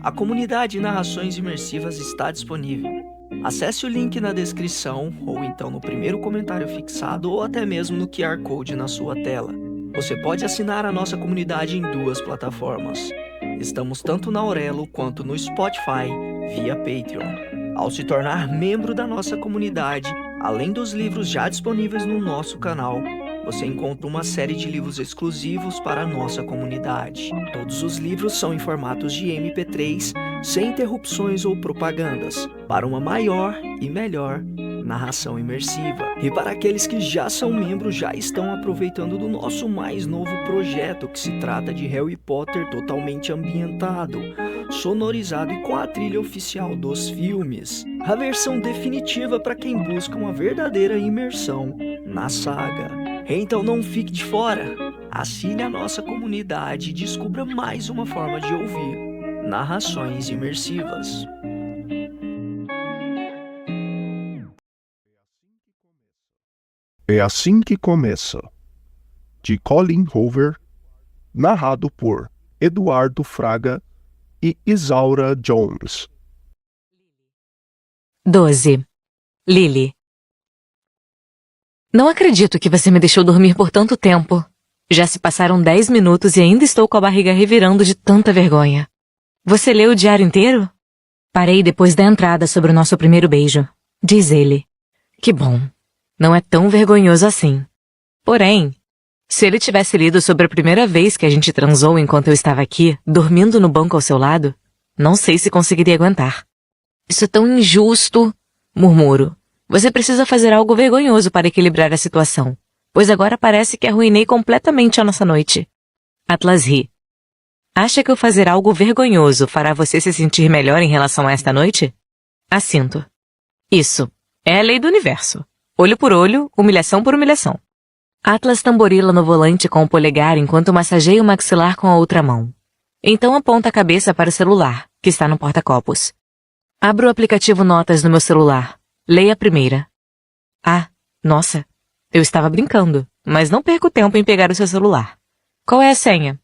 A comunidade Narrações Imersivas está disponível. Acesse o link na descrição, ou então no primeiro comentário fixado, ou até mesmo no QR Code na sua tela. Você pode assinar a nossa comunidade em duas plataformas. Estamos tanto na Aurelo quanto no Spotify, via Patreon. Ao se tornar membro da nossa comunidade, além dos livros já disponíveis no nosso canal, você encontra uma série de livros exclusivos para a nossa comunidade. Todos os livros são em formatos de MP3, sem interrupções ou propagandas, para uma maior e melhor narração imersiva. E para aqueles que já são membros, já estão aproveitando do nosso mais novo projeto, que se trata de Harry Potter totalmente ambientado, sonorizado e com a trilha oficial dos filmes. A versão definitiva para quem busca uma verdadeira imersão na saga. Então não fique de fora. Assine a nossa comunidade e descubra mais uma forma de ouvir narrações imersivas. É assim que começa, de Colin Hoover, narrado por Eduardo Fraga e Isaura Jones. 12. Lily. Não acredito que você me deixou dormir por tanto tempo. Já se passaram 10 minutos e ainda estou com a barriga revirando de tanta vergonha. Você leu o diário inteiro? Parei depois da entrada sobre o nosso primeiro beijo. Diz ele. Que bom. Não é tão vergonhoso assim. Porém, se ele tivesse lido sobre a primeira vez que a gente transou enquanto eu estava aqui, dormindo no banco ao seu lado, não sei se conseguiria aguentar. Isso é tão injusto, murmuro. Você precisa fazer algo vergonhoso para equilibrar a situação, pois agora parece que arruinei completamente a nossa noite. Atlas ri. Acha que eu fazer algo vergonhoso fará você se sentir melhor em relação a esta noite? Assinto. Isso. É a lei do universo. Olho por olho, humilhação por humilhação. Atlas tamborila no volante com o polegar enquanto massageia o maxilar com a outra mão. Então aponta a cabeça para o celular, que está no porta-copos. Abro o aplicativo Notas no meu celular. Leia a primeira. Ah, nossa, eu estava brincando, mas não perco tempo em pegar o seu celular. Qual é a senha?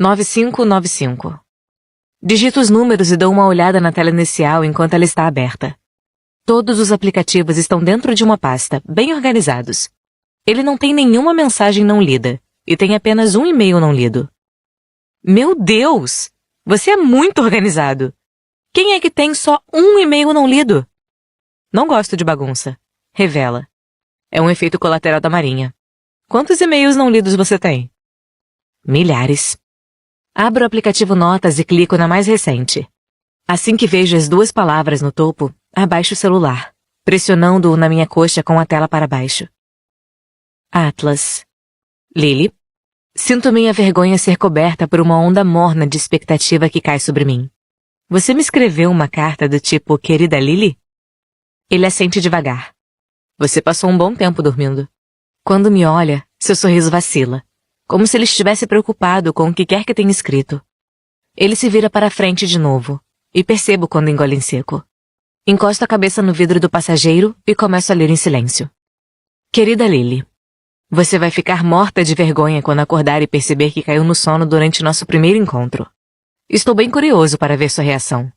9595. Digito os números e dou uma olhada na tela inicial enquanto ela está aberta. Todos os aplicativos estão dentro de uma pasta, bem organizados. Ele não tem nenhuma mensagem não lida, e tem apenas um e-mail não lido. Meu Deus! Você é muito organizado! Quem é que tem só um e-mail não lido? Não gosto de bagunça. Revela. É um efeito colateral da Marinha. Quantos e-mails não lidos você tem? Milhares. Abro o aplicativo Notas e clico na mais recente. Assim que vejo as duas palavras no topo, abaixo o celular, pressionando-o na minha coxa com a tela para baixo. Atlas. Lily. Sinto minha vergonha ser coberta por uma onda morna de expectativa que cai sobre mim. Você me escreveu uma carta do tipo, querida Lily? Ele assente devagar. Você passou um bom tempo dormindo. Quando me olha, seu sorriso vacila, como se ele estivesse preocupado com o que quer que tenha escrito. Ele se vira para a frente de novo, e percebo quando engole em seco. Encosto a cabeça no vidro do passageiro e começo a ler em silêncio. Querida Lily, você vai ficar morta de vergonha quando acordar e perceber que caiu no sono durante nosso primeiro encontro. Estou bem curioso para ver sua reação,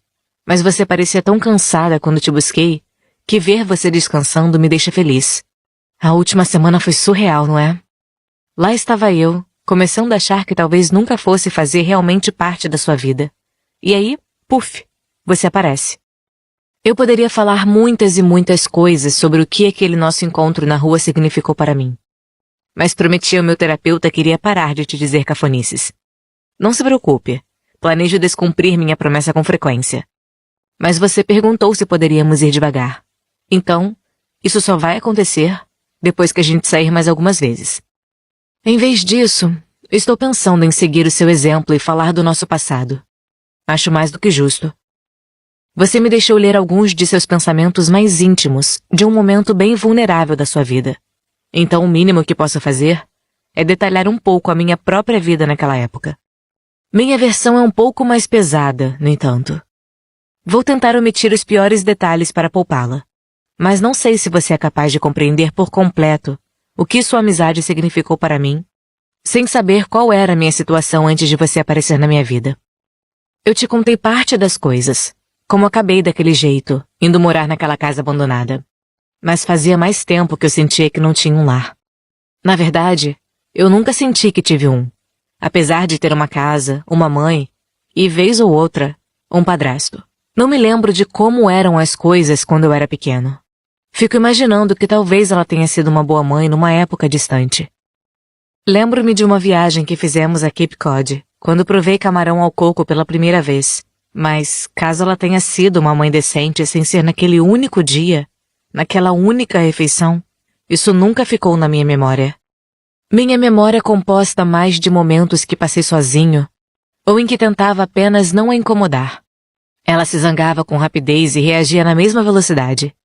mas você parecia tão cansada quando te busquei que ver você descansando me deixa feliz. A última semana foi surreal, não é? Lá estava eu, começando a achar que talvez nunca fosse fazer realmente parte da sua vida. E aí, puf, você aparece. Eu poderia falar muitas e muitas coisas sobre o que aquele nosso encontro na rua significou para mim. Mas prometi ao meu terapeuta que iria parar de te dizer cafonices. Não se preocupe, planejo descumprir minha promessa com frequência. Mas você perguntou se poderíamos ir devagar. Então, isso só vai acontecer depois que a gente sair mais algumas vezes. Em vez disso, estou pensando em seguir o seu exemplo e falar do nosso passado. Acho mais do que justo. Você me deixou ler alguns de seus pensamentos mais íntimos de um momento bem vulnerável da sua vida. Então o mínimo que posso fazer é detalhar um pouco a minha própria vida naquela época. Minha versão é um pouco mais pesada, no entanto. Vou tentar omitir os piores detalhes para poupá-la. Mas não sei se você é capaz de compreender por completo o que sua amizade significou para mim, sem saber qual era a minha situação antes de você aparecer na minha vida. Eu te contei parte das coisas, como acabei daquele jeito, indo morar naquela casa abandonada. Mas fazia mais tempo que eu sentia que não tinha um lar. Na verdade, eu nunca senti que tive um, apesar de ter uma casa, uma mãe e, vez ou outra, um padrasto. Não me lembro de como eram as coisas quando eu era pequeno. Fico imaginando que talvez ela tenha sido uma boa mãe numa época distante. Lembro-me de uma viagem que fizemos a Cape Cod, quando provei camarão ao coco pela primeira vez. Mas, caso ela tenha sido uma mãe decente sem ser naquele único dia, naquela única refeição, isso nunca ficou na minha memória. Minha memória é composta mais de momentos que passei sozinho, ou em que tentava apenas não a incomodar. Ela se zangava com rapidez e reagia na mesma velocidade.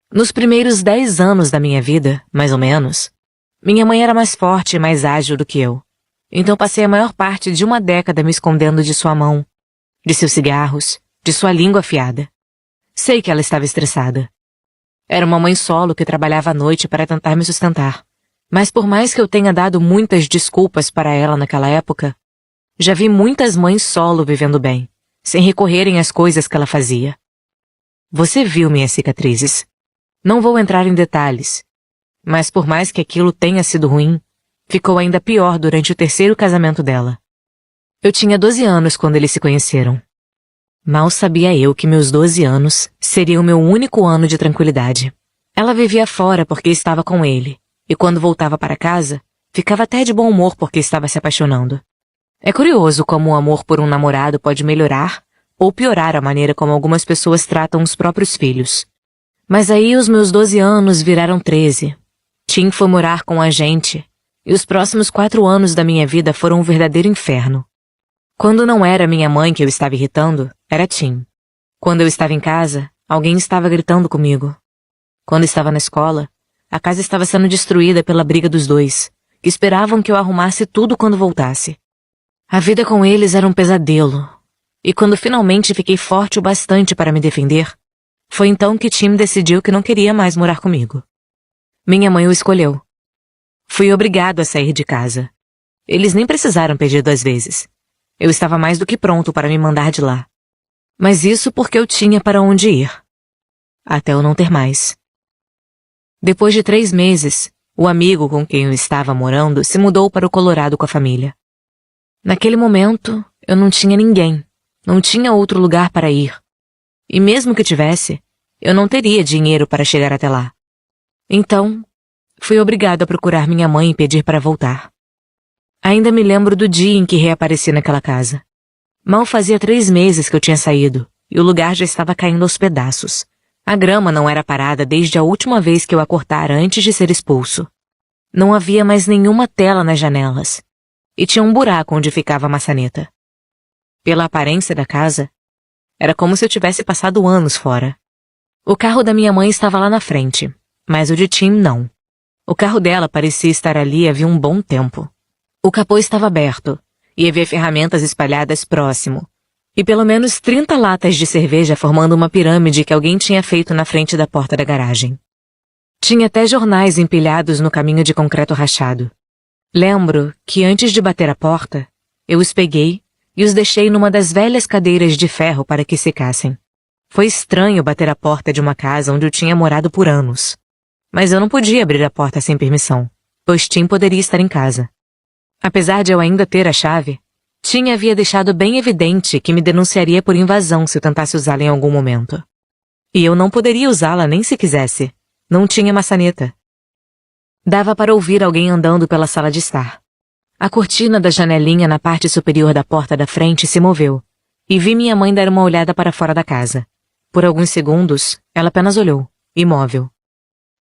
Nos primeiros 10 anos da minha vida, mais ou menos, minha mãe era mais forte e mais ágil do que eu. Então passei a maior parte de uma década me escondendo de sua mão, de seus cigarros, de sua língua afiada. Sei que ela estava estressada. Era uma mãe solo que trabalhava à noite para tentar me sustentar. Mas por mais que eu tenha dado muitas desculpas para ela naquela época, já vi muitas mães solo vivendo bem, sem recorrerem às coisas que ela fazia. Você viu minhas cicatrizes. Não vou entrar em detalhes, mas por mais que aquilo tenha sido ruim, ficou ainda pior durante o 3º casamento dela. Eu tinha 12 anos quando eles se conheceram. Mal sabia eu que meus 12 anos seria o meu único ano de tranquilidade. Ela vivia fora porque estava com ele, e quando voltava para casa, ficava até de bom humor porque estava se apaixonando. É curioso como o amor por um namorado pode melhorar ou piorar a maneira como algumas pessoas tratam os próprios filhos. Mas aí os meus 12 anos viraram 13. Tim foi morar com a gente, e os próximos 4 anos da minha vida foram um verdadeiro inferno. Quando não era minha mãe que eu estava irritando, era Tim. Quando eu estava em casa, alguém estava gritando comigo. Quando estava na escola, a casa estava sendo destruída pela briga dos dois, que esperavam que eu arrumasse tudo quando voltasse. A vida com eles era um pesadelo, e quando finalmente fiquei forte o bastante para me defender, foi então que Tim decidiu que não queria mais morar comigo. Minha mãe o escolheu. Fui obrigado a sair de casa. Eles nem precisaram pedir 2 vezes. Eu estava mais do que pronto para me mandar de lá. Mas isso porque eu tinha para onde ir. Até eu não ter mais. Depois de 3 meses, o amigo com quem eu estava morando se mudou para o Colorado com a família. Naquele momento, eu não tinha ninguém. Não tinha outro lugar para ir. E mesmo que tivesse, eu não teria dinheiro para chegar até lá. Então, fui obrigado a procurar minha mãe e pedir para voltar. Ainda me lembro do dia em que reapareci naquela casa. Mal fazia 3 meses que eu tinha saído, e o lugar já estava caindo aos pedaços. A grama não era parada desde a última vez que eu a cortara antes de ser expulso. Não havia mais nenhuma tela nas janelas, e tinha um buraco onde ficava a maçaneta. Pela aparência da casa, era como se eu tivesse passado anos fora. O carro da minha mãe estava lá na frente, mas o de Tim não. O carro dela parecia estar ali havia um bom tempo. O capô estava aberto, e havia ferramentas espalhadas próximo, e pelo menos 30 latas de cerveja formando uma pirâmide que alguém tinha feito na frente da porta da garagem. Tinha até jornais empilhados no caminho de concreto rachado. Lembro que antes de bater a porta, eu os peguei e os deixei numa das velhas cadeiras de ferro para que secassem. Foi estranho bater a porta de uma casa onde eu tinha morado por anos. Mas eu não podia abrir a porta sem permissão, pois Tim poderia estar em casa. Apesar de eu ainda ter a chave, Tim havia deixado bem evidente que me denunciaria por invasão se eu tentasse usá-la em algum momento. E eu não poderia usá-la nem se quisesse. Não tinha maçaneta. Dava para ouvir alguém andando pela sala de estar. A cortina da janelinha na parte superior da porta da frente se moveu, e vi minha mãe dar uma olhada para fora da casa. Por alguns segundos, ela apenas olhou, imóvel.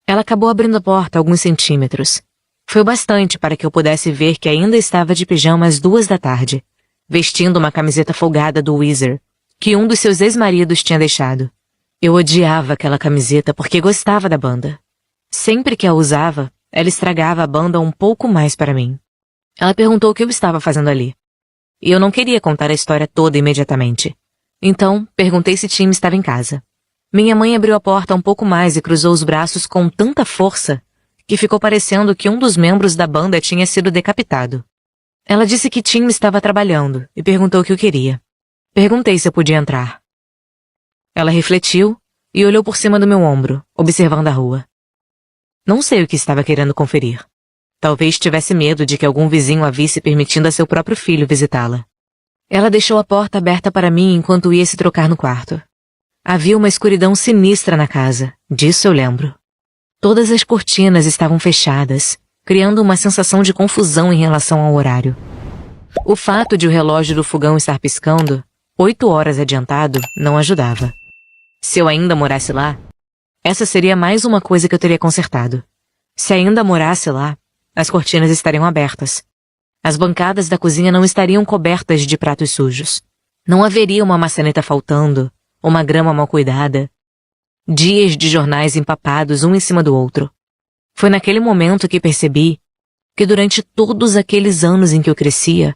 Ela acabou abrindo a porta alguns centímetros. Foi o bastante para que eu pudesse ver que ainda estava de pijama às 2 da tarde, vestindo uma camiseta folgada do Weezer, que um dos seus ex-maridos tinha deixado. Eu odiava aquela camiseta porque gostava da banda. Sempre que a usava, ela estragava a banda um pouco mais para mim. Ela perguntou o que eu estava fazendo ali. E eu não queria contar a história toda imediatamente. Então, perguntei se Tim estava em casa. Minha mãe abriu a porta um pouco mais e cruzou os braços com tanta força que ficou parecendo que um dos membros da banda tinha sido decapitado. Ela disse que Tim estava trabalhando e perguntou o que eu queria. Perguntei se eu podia entrar. Ela refletiu e olhou por cima do meu ombro, observando a rua. Não sei o que estava querendo conferir. Talvez tivesse medo de que algum vizinho a visse permitindo a seu próprio filho visitá-la. Ela deixou a porta aberta para mim enquanto ia se trocar no quarto. Havia uma escuridão sinistra na casa, disso eu lembro. Todas as cortinas estavam fechadas, criando uma sensação de confusão em relação ao horário. O fato de o relógio do fogão estar piscando, 8 horas adiantado, não ajudava. Se eu ainda morasse lá, essa seria mais uma coisa que eu teria consertado. Se ainda morasse lá, as cortinas estariam abertas. As bancadas da cozinha não estariam cobertas de pratos sujos. Não haveria uma maçaneta faltando, uma grama mal cuidada. Dias de jornais empapados um em cima do outro. Foi naquele momento que percebi que durante todos aqueles anos em que eu crescia,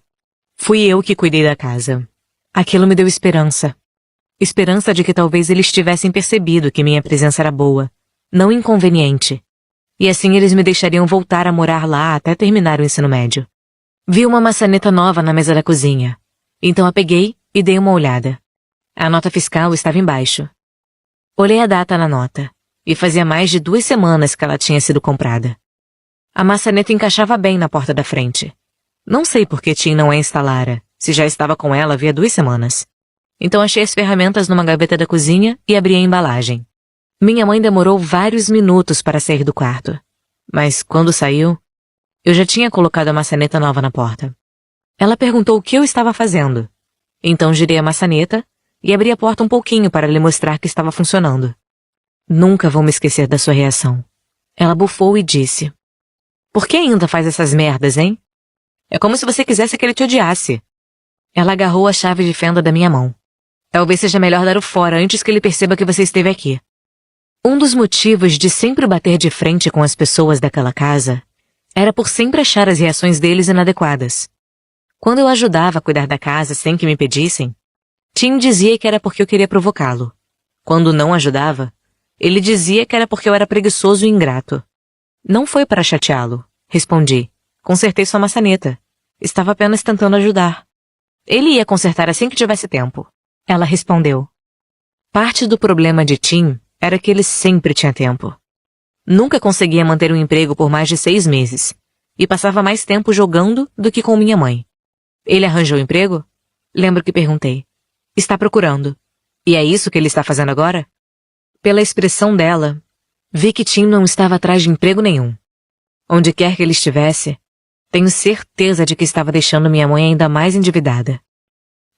fui eu que cuidei da casa. Aquilo me deu esperança. Esperança de que talvez eles tivessem percebido que minha presença era boa, não inconveniente. E assim eles me deixariam voltar a morar lá até terminar o ensino médio. Vi uma maçaneta nova na mesa da cozinha. Então a peguei e dei uma olhada. A nota fiscal estava embaixo. Olhei a data na nota, e fazia mais de 2 semanas que ela tinha sido comprada. A maçaneta encaixava bem na porta da frente. Não sei por que Tim não a instalara, se já estava com ela havia 2 semanas. Então achei as ferramentas numa gaveta da cozinha e abri a embalagem. Minha mãe demorou vários minutos para sair do quarto. Mas quando saiu, eu já tinha colocado a maçaneta nova na porta. Ela perguntou o que eu estava fazendo. Então girei a maçaneta e abri a porta um pouquinho para lhe mostrar que estava funcionando. Nunca vou me esquecer da sua reação. Ela bufou e disse: "Por que ainda faz essas merdas, hein? É como se você quisesse que ele te odiasse." Ela agarrou a chave de fenda da minha mão. "Talvez seja melhor dar o fora antes que ele perceba que você esteve aqui." Um dos motivos de sempre bater de frente com as pessoas daquela casa era por sempre achar as reações deles inadequadas. Quando eu ajudava a cuidar da casa sem que me pedissem, Tim dizia que era porque eu queria provocá-lo. Quando não ajudava, ele dizia que era porque eu era preguiçoso e ingrato. "Não foi para chateá-lo", respondi. "Consertei sua maçaneta. Estava apenas tentando ajudar." "Ele ia consertar assim que tivesse tempo." Ela respondeu. Parte do problema de Tim era que ele sempre tinha tempo. Nunca conseguia manter um emprego por mais de 6 meses, e passava mais tempo jogando do que com minha mãe. "Ele arranjou emprego?" Lembro que perguntei. "Está procurando. E é isso que ele está fazendo agora?" Pela expressão dela, vi que Tim não estava atrás de emprego nenhum. Onde quer que ele estivesse, tenho certeza de que estava deixando minha mãe ainda mais endividada.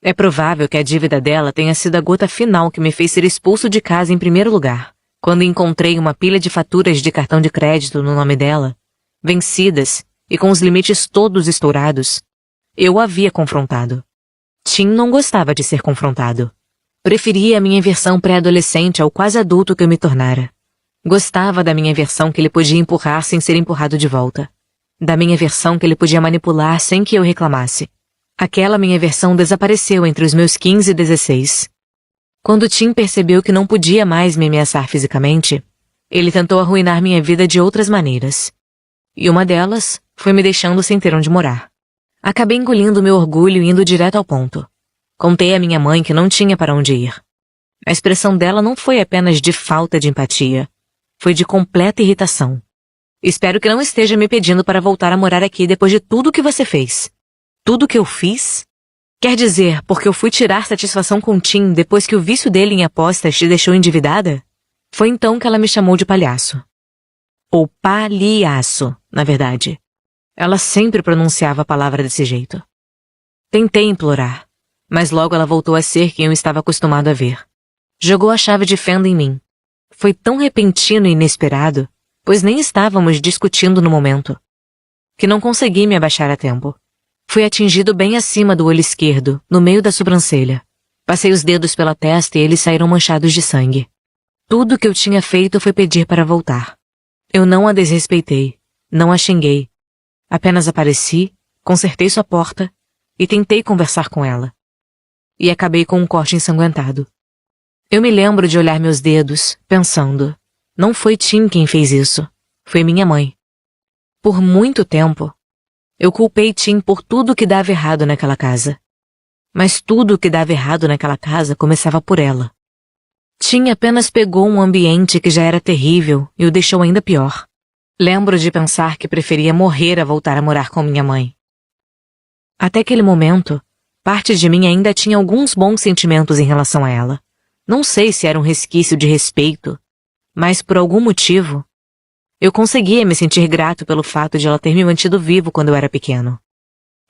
É provável que a dívida dela tenha sido a gota final que me fez ser expulso de casa em primeiro lugar, quando encontrei uma pilha de faturas de cartão de crédito no nome dela, vencidas e com os limites todos estourados. Eu a havia confrontado. Tim não gostava de ser confrontado. Preferia a minha versão pré-adolescente ao quase adulto que eu me tornara. Gostava da minha versão que ele podia empurrar sem ser empurrado de volta. Da minha versão que ele podia manipular sem que eu reclamasse. Aquela minha versão desapareceu entre os meus 15 e 16. Quando Tim percebeu que não podia mais me ameaçar fisicamente, ele tentou arruinar minha vida de outras maneiras. E uma delas foi me deixando sem ter onde morar. Acabei engolindo meu orgulho e indo direto ao ponto. Contei à minha mãe que não tinha para onde ir. A expressão dela não foi apenas de falta de empatia. Foi de completa irritação. "Espero que não esteja me pedindo para voltar a morar aqui depois de tudo o que você fez." "Tudo o que eu fiz? Quer dizer, porque eu fui tirar satisfação com Tim depois que o vício dele em apostas te deixou endividada?" Foi então que ela me chamou de palhaço. Ou palhaço, na verdade. Ela sempre pronunciava a palavra desse jeito. Tentei implorar, mas logo ela voltou a ser quem eu estava acostumado a ver. Jogou a chave de fenda em mim. Foi tão repentino e inesperado, pois nem estávamos discutindo no momento, que não consegui me abaixar a tempo. Fui atingido bem acima do olho esquerdo, no meio da sobrancelha. Passei os dedos pela testa e eles saíram manchados de sangue. Tudo o que eu tinha feito foi pedir para voltar. Eu não a desrespeitei, não a xinguei. Apenas apareci, consertei sua porta e tentei conversar com ela. E acabei com um corte ensanguentado. Eu me lembro de olhar meus dedos, pensando, não foi Tim quem fez isso, foi minha mãe. Por muito tempo, eu culpei Tim por tudo que dava errado naquela casa. Mas tudo o que dava errado naquela casa começava por ela. Tim apenas pegou um ambiente que já era terrível e o deixou ainda pior. Lembro de pensar que preferia morrer a voltar a morar com minha mãe. Até aquele momento, parte de mim ainda tinha alguns bons sentimentos em relação a ela. Não sei se era um resquício de respeito, mas por algum motivo, eu conseguia me sentir grato pelo fato de ela ter me mantido vivo quando eu era pequeno.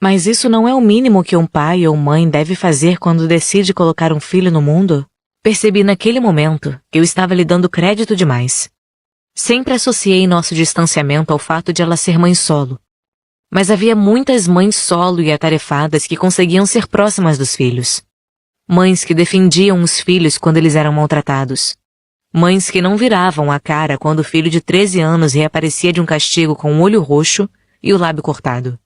Mas isso não é o mínimo que um pai ou mãe deve fazer quando decide colocar um filho no mundo? Percebi naquele momento que eu estava lhe dando crédito demais. Sempre associei nosso distanciamento ao fato de ela ser mãe solo. Mas havia muitas mães solo e atarefadas que conseguiam ser próximas dos filhos. Mães que defendiam os filhos quando eles eram maltratados. Mães que não viravam a cara quando o filho de 13 anos reaparecia de um castigo com o olho roxo e o lábio cortado.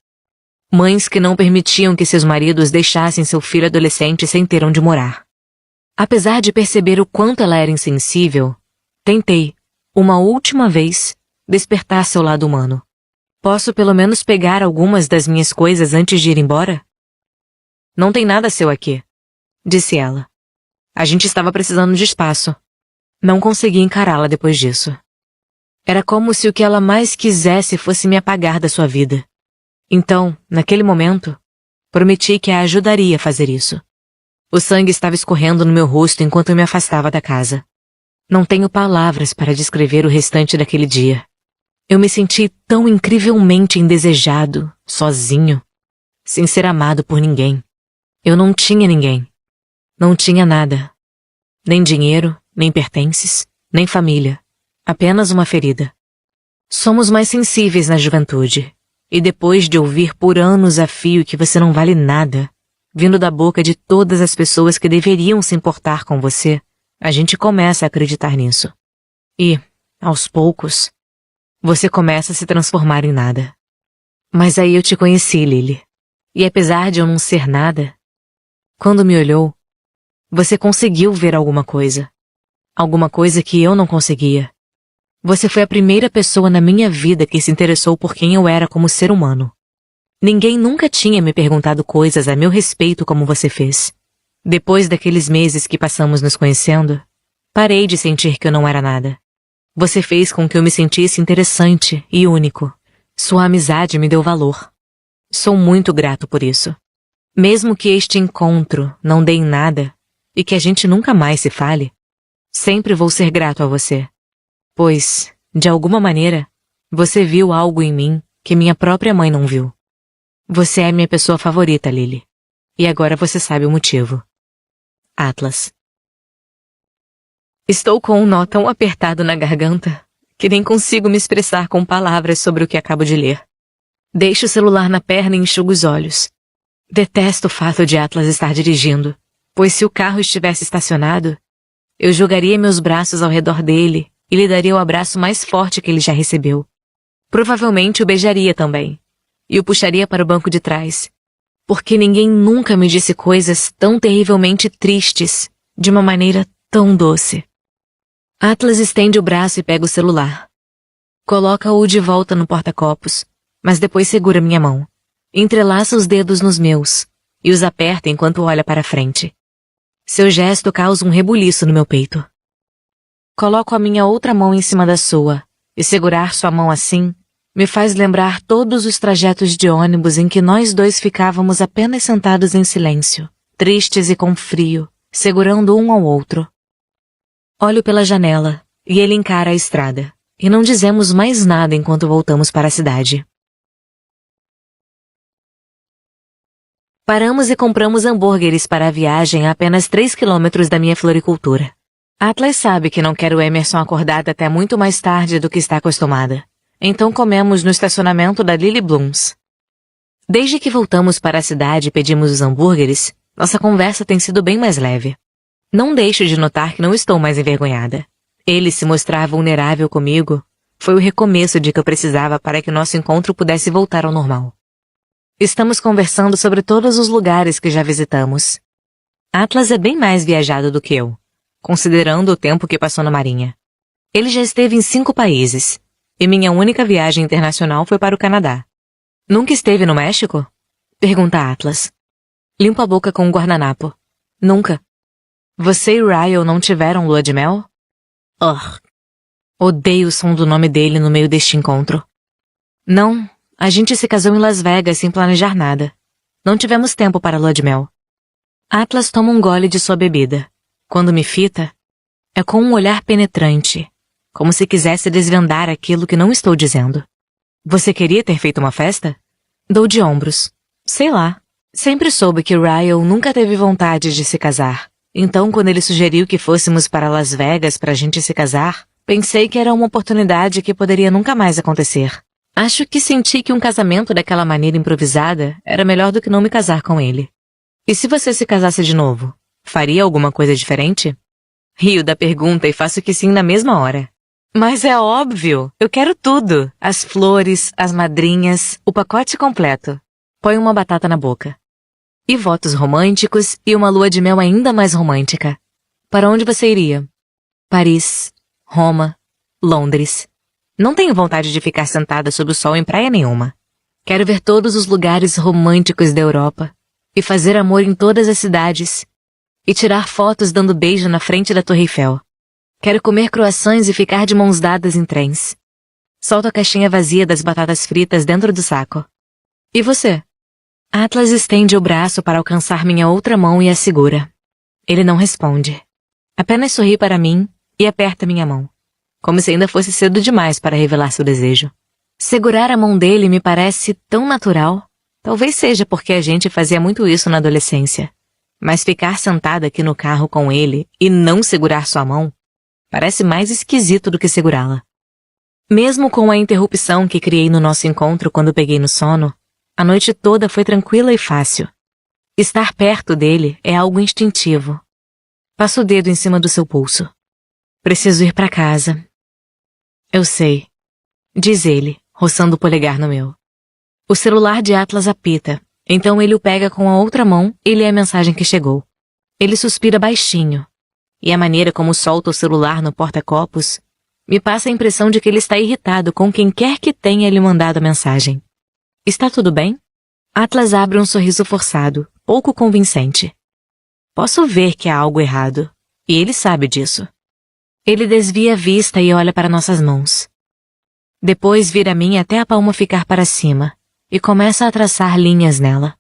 Mães que não permitiam que seus maridos deixassem seu filho adolescente sem ter onde morar. Apesar de perceber o quanto ela era insensível, tentei, uma última vez, despertar seu lado humano. Posso pelo menos pegar algumas das minhas coisas antes de ir embora? Não tem nada seu aqui, disse ela. A gente estava precisando de espaço. Não consegui encará-la depois disso. Era como se o que ela mais quisesse fosse me apagar da sua vida. Então, naquele momento, prometi que a ajudaria a fazer isso. O sangue estava escorrendo no meu rosto enquanto eu me afastava da casa. Não tenho palavras para descrever o restante daquele dia. Eu me senti tão incrivelmente indesejado, sozinho, sem ser amado por ninguém. Eu não tinha ninguém. Não tinha nada. Nem dinheiro, nem pertences, nem família. Apenas uma ferida. Somos mais sensíveis na juventude. E depois de ouvir por anos a fio que você não vale nada, vindo da boca de todas as pessoas que deveriam se importar com você, a gente começa a acreditar nisso. E, aos poucos, você começa a se transformar em nada. Mas aí eu te conheci, Lily. E apesar de eu não ser nada, quando me olhou, você conseguiu ver alguma coisa. Alguma coisa que eu não conseguia. Você foi a primeira pessoa na minha vida que se interessou por quem eu era como ser humano. Ninguém nunca tinha me perguntado coisas a meu respeito como você fez. Depois daqueles meses que passamos nos conhecendo, parei de sentir que eu não era nada. Você fez com que eu me sentisse interessante e único. Sua amizade me deu valor. Sou muito grato por isso. Mesmo que este encontro não dê em nada e que a gente nunca mais se fale, sempre vou ser grato a você. Pois, de alguma maneira, você viu algo em mim que minha própria mãe não viu. Você é minha pessoa favorita, Lily. E agora você sabe o motivo. Atlas. Estou com um nó tão apertado na garganta que nem consigo me expressar com palavras sobre o que acabo de ler. Deixo o celular na perna e enxugo os olhos. Detesto o fato de Atlas estar dirigindo, pois se o carro estivesse estacionado, eu jogaria meus braços ao redor dele e lhe daria o abraço mais forte que ele já recebeu. Provavelmente o beijaria também, e o puxaria para o banco de trás, porque ninguém nunca me disse coisas tão terrivelmente tristes de uma maneira tão doce. Atlas estende o braço e pega o celular. Coloca-o de volta no porta-copos, mas depois segura minha mão. Entrelaça os dedos nos meus e os aperta enquanto olha para frente. Seu gesto causa um rebuliço no meu peito. Coloco a minha outra mão em cima da sua, e segurar sua mão assim me faz lembrar todos os trajetos de ônibus em que nós dois ficávamos apenas sentados em silêncio, tristes e com frio, segurando um ao outro. Olho pela janela, e ele encara a estrada, e não dizemos mais nada enquanto voltamos para a cidade. Paramos e compramos hambúrgueres para a viagem a apenas 3 quilômetros da minha floricultura. Atlas sabe que não quero Emerson acordado até muito mais tarde do que está acostumada. Então comemos no estacionamento da Lily Blooms. Desde que voltamos para a cidade e pedimos os hambúrgueres, nossa conversa tem sido bem mais leve. Não deixo de notar que não estou mais envergonhada. Ele se mostrar vulnerável comigo foi o recomeço de que eu precisava para que nosso encontro pudesse voltar ao normal. Estamos conversando sobre todos os lugares que já visitamos. Atlas é bem mais viajado do que eu, considerando o tempo que passou na Marinha. Ele já esteve em 5 países, e minha única viagem internacional foi para o Canadá. Nunca esteve no México? Pergunta Atlas. Limpo a boca com um guardanapo. Nunca. Você e Ryle não tiveram lua de mel? Ugh. Odeio o som do nome dele no meio deste encontro. Não, a gente se casou em Las Vegas sem planejar nada. Não tivemos tempo para lua de mel. Atlas toma um gole de sua bebida. Quando me fita, é com um olhar penetrante, como se quisesse desvendar aquilo que não estou dizendo. Você queria ter feito uma festa? Dou de ombros. Sei lá. Sempre soube que Ryle nunca teve vontade de se casar. Então, quando ele sugeriu que fôssemos para Las Vegas para a gente se casar, pensei que era uma oportunidade que poderia nunca mais acontecer. Acho que senti que um casamento daquela maneira improvisada era melhor do que não me casar com ele. E se você se casasse de novo, faria alguma coisa diferente? Rio da pergunta e faço que sim na mesma hora. Mas é óbvio, eu quero tudo. As flores, as madrinhas, o pacote completo. Põe uma batata na boca. E votos românticos e uma lua de mel ainda mais romântica. Para onde você iria? Paris, Roma, Londres. Não tenho vontade de ficar sentada sob o sol em praia nenhuma. Quero ver todos os lugares românticos da Europa e fazer amor em todas as cidades e tirar fotos dando beijo na frente da Torre Eiffel. Quero comer croissants e ficar de mãos dadas em trens. Solto a caixinha vazia das batatas fritas dentro do saco. E você? Atlas estende o braço para alcançar minha outra mão e a segura. Ele não responde. Apenas sorri para mim e aperta minha mão, como se ainda fosse cedo demais para revelar seu desejo. Segurar a mão dele me parece tão natural. Talvez seja porque a gente fazia muito isso na adolescência. Mas ficar sentada aqui no carro com ele e não segurar sua mão parece mais esquisito do que segurá-la. Mesmo com a interrupção que criei no nosso encontro quando peguei no sono, a noite toda foi tranquila e fácil. Estar perto dele é algo instintivo. Passo o dedo em cima do seu pulso. Preciso ir para casa. Eu sei, diz ele, roçando o polegar no meu. O celular de Atlas apita, então ele o pega com a outra mão e lê a mensagem que chegou. Ele suspira baixinho, e a maneira como solta o celular no porta-copos me passa a impressão de que ele está irritado com quem quer que tenha lhe mandado a mensagem. Está tudo bem? Atlas abre um sorriso forçado, pouco convincente. Posso ver que há algo errado, e ele sabe disso. Ele desvia a vista e olha para nossas mãos. Depois vira a mim até a palma ficar para cima, e começa a traçar linhas nela.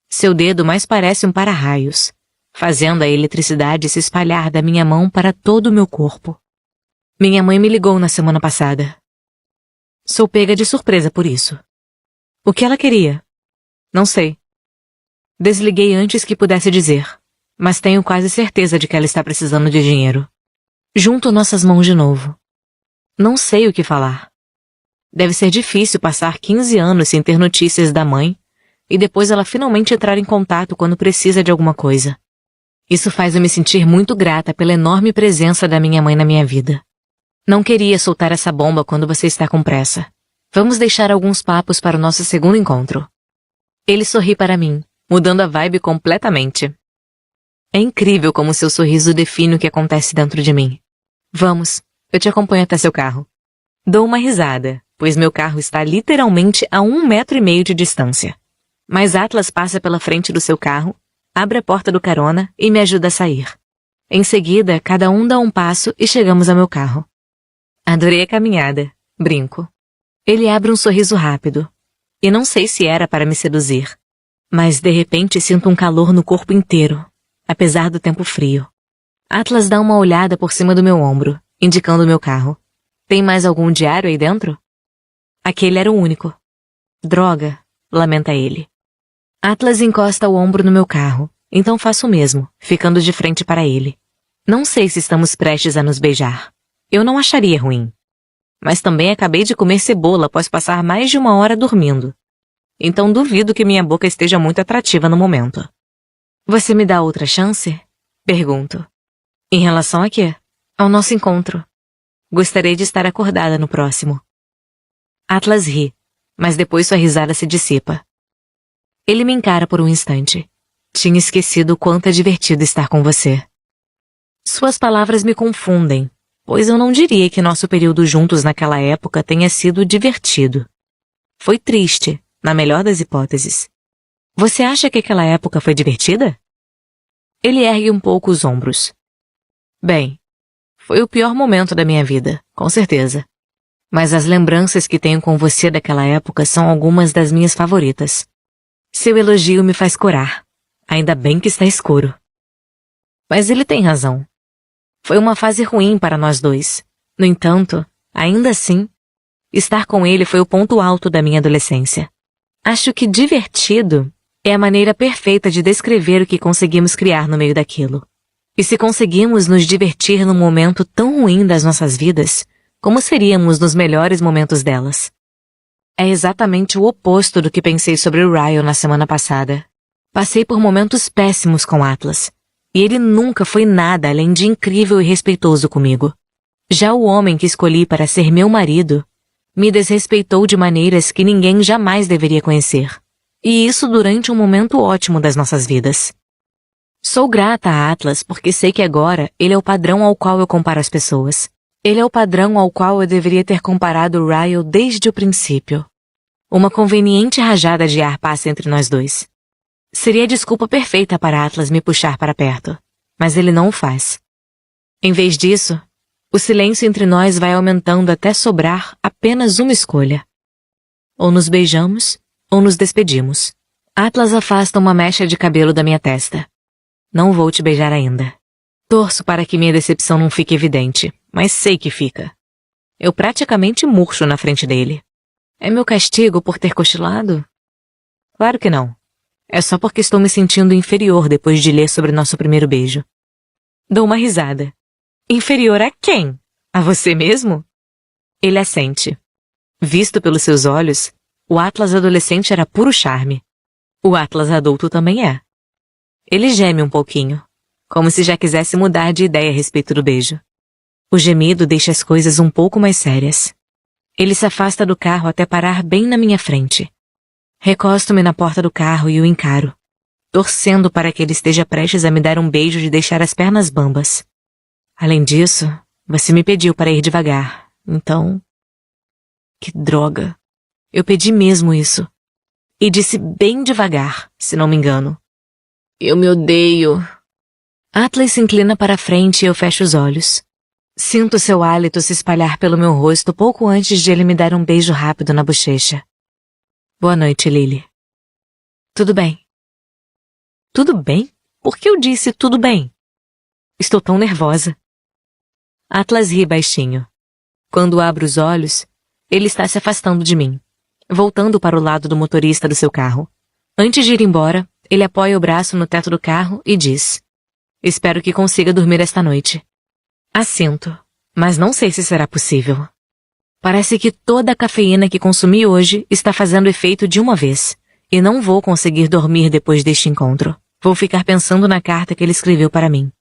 Seu dedo mais parece um para-raios, fazendo a eletricidade se espalhar da minha mão para todo o meu corpo. Minha mãe me ligou na semana passada. Sou pega de surpresa por isso. O que ela queria? Não sei. Desliguei antes que pudesse dizer, mas tenho quase certeza de que ela está precisando de dinheiro. Junto nossas mãos de novo. Não sei o que falar. Deve ser difícil passar 15 anos sem ter notícias da mãe e depois ela finalmente entrar em contato quando precisa de alguma coisa. Isso faz eu me sentir muito grata pela enorme presença da minha mãe na minha vida. Não queria soltar essa bomba quando você está com pressa. Vamos deixar alguns papos para o nosso segundo encontro. Ele sorri para mim, mudando a vibe completamente. É incrível como seu sorriso define o que acontece dentro de mim. Vamos, eu te acompanho até seu carro. Dou uma risada, pois meu carro está literalmente a 1,5 metros de distância. Mas Atlas passa pela frente do seu carro, abre a porta do carona e me ajuda a sair. Em seguida, cada um dá um passo e chegamos ao meu carro. Adorei a caminhada, brinco. Ele abre um sorriso rápido, e não sei se era para me seduzir, mas de repente sinto um calor no corpo inteiro, apesar do tempo frio. Atlas dá uma olhada por cima do meu ombro, indicando o meu carro. Tem mais algum diário aí dentro? Aquele era o único. Droga, lamenta ele. Atlas encosta o ombro no meu carro, então faço o mesmo, ficando de frente para ele. Não sei se estamos prestes a nos beijar. Eu não acharia ruim. Mas também acabei de comer cebola após passar mais de 1 hora dormindo. Então duvido que minha boca esteja muito atrativa no momento. Você me dá outra chance? Pergunto. Em relação a quê? Ao nosso encontro. Gostaria de estar acordada no próximo. Atlas ri, mas depois sua risada se dissipa. Ele me encara por um instante. Tinha esquecido o quanto é divertido estar com você. Suas palavras me confundem, pois eu não diria que nosso período juntos naquela época tenha sido divertido. Foi triste, na melhor das hipóteses. Você acha que aquela época foi divertida? Ele ergue um pouco os ombros. Bem, foi o pior momento da minha vida, com certeza. Mas as lembranças que tenho com você daquela época são algumas das minhas favoritas. Seu elogio me faz corar. Ainda bem que está escuro. Mas ele tem razão. Foi uma fase ruim para nós dois. No entanto, ainda assim, estar com ele foi o ponto alto da minha adolescência. Acho que divertido é a maneira perfeita de descrever o que conseguimos criar no meio daquilo. E se conseguimos nos divertir num momento tão ruim das nossas vidas, como seríamos nos melhores momentos delas? É exatamente o oposto do que pensei sobre o Ryan na semana passada. Passei por momentos péssimos com Atlas, e ele nunca foi nada além de incrível e respeitoso comigo. Já o homem que escolhi para ser meu marido me desrespeitou de maneiras que ninguém jamais deveria conhecer. E isso durante um momento ótimo das nossas vidas. Sou grata a Atlas porque sei que agora ele é o padrão ao qual eu comparo as pessoas. Ele é o padrão ao qual eu deveria ter comparado o Ryan desde o princípio. Uma conveniente rajada de ar passa entre nós dois. Seria a desculpa perfeita para Atlas me puxar para perto, mas ele não o faz. Em vez disso, o silêncio entre nós vai aumentando até sobrar apenas uma escolha. Ou nos beijamos, ou nos despedimos. Atlas afasta uma mecha de cabelo da minha testa. Não vou te beijar ainda. Torço para que minha decepção não fique evidente, mas sei que fica. Eu praticamente murcho na frente dele. É meu castigo por ter cochilado? Claro que não. É só porque estou me sentindo inferior depois de ler sobre nosso primeiro beijo. Dou uma risada. Inferior a quem? A você mesmo? Ele assente. Visto pelos seus olhos, o Atlas adolescente era puro charme. O Atlas adulto também é. Ele geme um pouquinho, como se já quisesse mudar de ideia a respeito do beijo. O gemido deixa as coisas um pouco mais sérias. Ele se afasta do carro até parar bem na minha frente. Recosto-me na porta do carro e o encaro, torcendo para que ele esteja prestes a me dar um beijo de deixar as pernas bambas. Além disso, você me pediu para ir devagar, então... Que droga! Eu pedi mesmo isso. E disse bem devagar, se não me engano. Eu me odeio. Atlas se inclina para a frente e eu fecho os olhos. Sinto seu hálito se espalhar pelo meu rosto pouco antes de ele me dar um beijo rápido na bochecha. Boa noite, Lily. Tudo bem. Tudo bem? Por que eu disse tudo bem? Estou tão nervosa. Atlas ri baixinho. Quando abro os olhos, ele está se afastando de mim, voltando para o lado do motorista do seu carro. Antes de ir embora, ele apoia o braço no teto do carro e diz: Espero que consiga dormir esta noite. Assinto, mas não sei se será possível. Parece que toda a cafeína que consumi hoje está fazendo efeito de uma vez, e não vou conseguir dormir depois deste encontro. Vou ficar pensando na carta que ele escreveu para mim.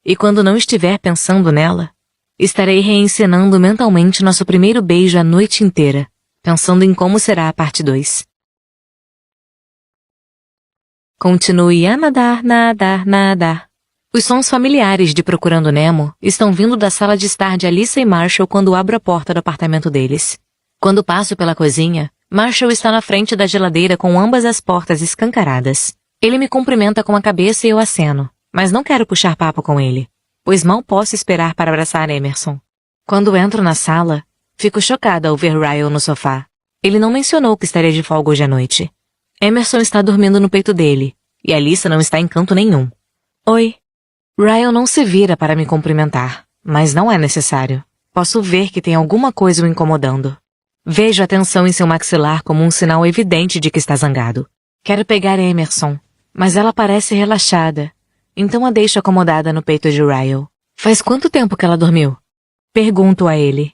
E quando não estiver pensando nela, estarei reencenando mentalmente nosso primeiro beijo a noite inteira, pensando em como será a parte 2. Continue a nadar, nadar, nadar. Os sons familiares de Procurando Nemo estão vindo da sala de estar de Alyssa e Marshall quando abro a porta do apartamento deles. Quando passo pela cozinha, Marshall está na frente da geladeira com ambas as portas escancaradas. Ele me cumprimenta com a cabeça e eu aceno, mas não quero puxar papo com ele, pois mal posso esperar para abraçar Emerson. Quando entro na sala, fico chocada ao ver Ryan no sofá. Ele não mencionou que estaria de folga hoje à noite. Emerson está dormindo no peito dele, e Alyssa não está em canto nenhum. Oi. Ryan não se vira para me cumprimentar, mas não é necessário. Posso ver que tem alguma coisa o incomodando. Vejo a tensão em seu maxilar como um sinal evidente de que está zangado. Quero pegar Emerson, mas ela parece relaxada, então a deixo acomodada no peito de Ryan. Faz quanto tempo que ela dormiu? Pergunto a ele.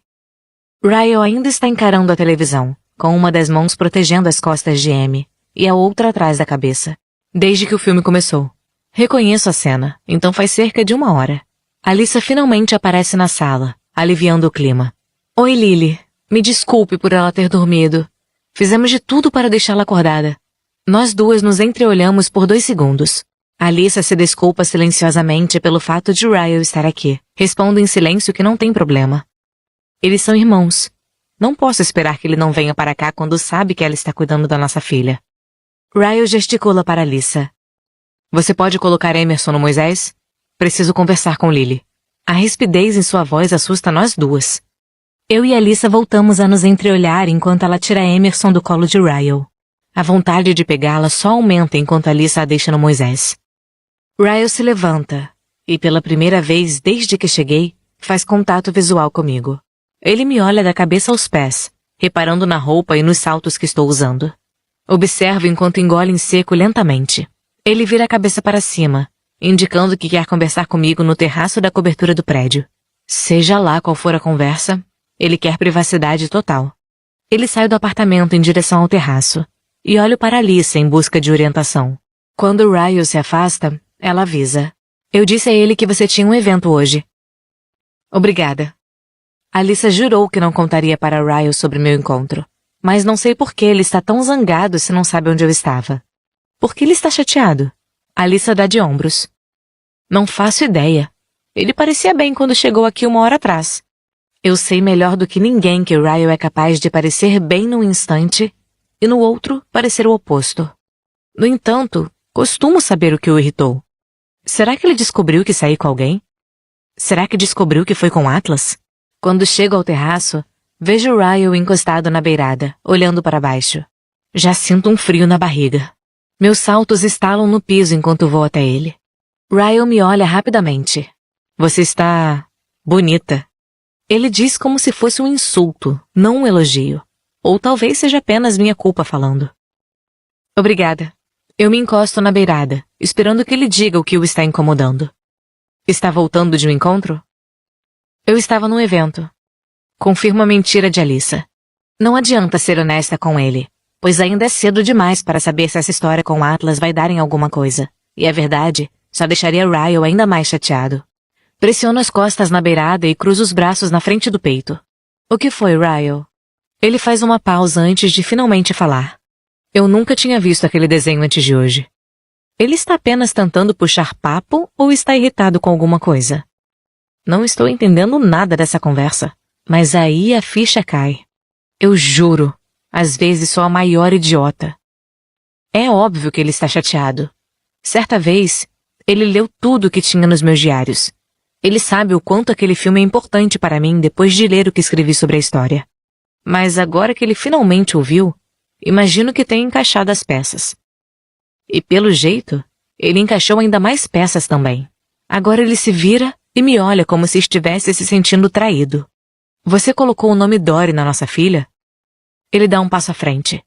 Ryan ainda está encarando a televisão, com uma das mãos protegendo as costas de Amy, e a outra atrás da cabeça, desde que o filme começou. Reconheço a cena, então faz cerca de 1 hora. Alyssa finalmente aparece na sala, aliviando o clima. Oi, Lily. Me desculpe por ela ter dormido. Fizemos de tudo para deixá-la acordada. Nós duas nos entreolhamos por 2 segundos. Alyssa se desculpa silenciosamente pelo fato de Ryan estar aqui. Respondo em silêncio que não tem problema. Eles são irmãos. Não posso esperar que ele não venha para cá quando sabe que ela está cuidando da nossa filha. Ryle gesticula para Alyssa. Você pode colocar Emerson no Moisés? Preciso conversar com Lily. A rispidez em sua voz assusta nós duas. Eu e Alyssa voltamos a nos entreolhar enquanto ela tira Emerson do colo de Ryle. A vontade de pegá-la só aumenta enquanto Alyssa a deixa no Moisés. Ryle se levanta e, pela primeira vez desde que cheguei, faz contato visual comigo. Ele me olha da cabeça aos pés, reparando na roupa e nos saltos que estou usando. Observo enquanto engole em seco lentamente. Ele vira a cabeça para cima, indicando que quer conversar comigo no terraço da cobertura do prédio. Seja lá qual for a conversa, ele quer privacidade total. Ele sai do apartamento em direção ao terraço, e olho para Alyssa em busca de orientação. Quando Ryle se afasta, ela avisa. Eu disse a ele que você tinha um evento hoje. Obrigada. Alyssa jurou que não contaria para Ryle sobre meu encontro, mas não sei por que ele está tão zangado se não sabe onde eu estava. Por que ele está chateado? Alyssa dá de ombros. Não faço ideia. Ele parecia bem quando chegou aqui 1 hora atrás. Eu sei melhor do que ninguém que Ryle é capaz de parecer bem num instante e no outro parecer o oposto. No entanto, costumo saber o que o irritou. Será que ele descobriu que saí com alguém? Será que descobriu que foi com Atlas? Quando chego ao terraço, vejo Ryle encostado na beirada, olhando para baixo. Já sinto um frio na barriga. Meus saltos estalam no piso enquanto vou até ele. Ryle me olha rapidamente. Você está... bonita. Ele diz como se fosse um insulto, não um elogio. Ou talvez seja apenas minha culpa falando. Obrigada. Eu me encosto na beirada, esperando que ele diga o que o está incomodando. Está voltando de um encontro? Eu estava num evento. Confirmo a mentira de Alyssa. Não adianta ser honesta com ele, pois ainda é cedo demais para saber se essa história com Atlas vai dar em alguma coisa. E a verdade só deixaria Ryle ainda mais chateado. Pressiono as costas na beirada e cruzo os braços na frente do peito. O que foi, Ryle? Ele faz uma pausa antes de finalmente falar. Eu nunca tinha visto aquele desenho antes de hoje. Ele está apenas tentando puxar papo ou está irritado com alguma coisa? Não estou entendendo nada dessa conversa, mas aí a ficha cai. Eu juro, às vezes sou a maior idiota. É óbvio que ele está chateado. Certa vez, ele leu tudo o que tinha nos meus diários. Ele sabe o quanto aquele filme é importante para mim depois de ler o que escrevi sobre a história. Mas agora que ele finalmente ouviu, imagino que tenha encaixado as peças. E pelo jeito, ele encaixou ainda mais peças também. Agora ele se vira e me olha como se estivesse se sentindo traído. Você colocou o nome Dory na nossa filha? Ele dá um passo à frente.